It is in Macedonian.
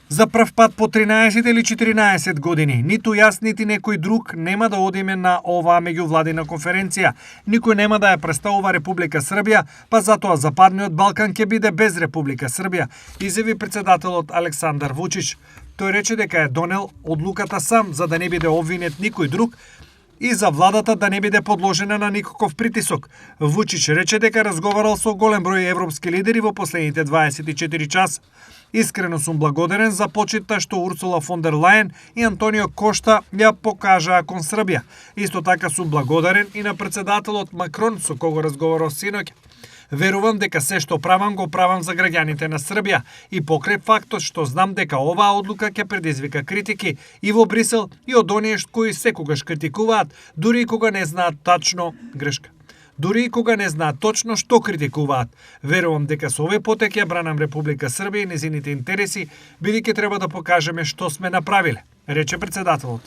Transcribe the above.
За прв пат по 13 или 14 години, ниту јас, нити некој друг нема да одиме на оваа меѓувладина конференција. Никој нема да ја представува Република Србија, па затоа Западниот Балкан ќе биде без Република Србија, изјави председателот Александар Вучич. Тој рече дека е донел одлуката сам за да не биде обвинет никој друг и за владата да не биде подложена на никаков притисок. Вучич рече дека разговарал со голем број европски лидери во последните 24 часа. Искрено сум благодарен за почитта што Урсула фон дер Лајен и Антонио Кошта ја покажаа кон Србија. Исто така сум благодарен и на председателот Макрон со кого разговарав синоќа. Верувам дека се што правам го правам за граѓаните на Србија и покрај фактот што знам дека оваа одлука ќе предизвика критики и во Брисел и од оние кои секогаш критикуваат, дури и кога не знаат тачно грешка. Дури и кога не знаат точно што критикуваат. Верувам дека со овој потек ја бранам Република Србија и незините интереси, бидејќи треба да покажеме што сме направиле, рече председателот.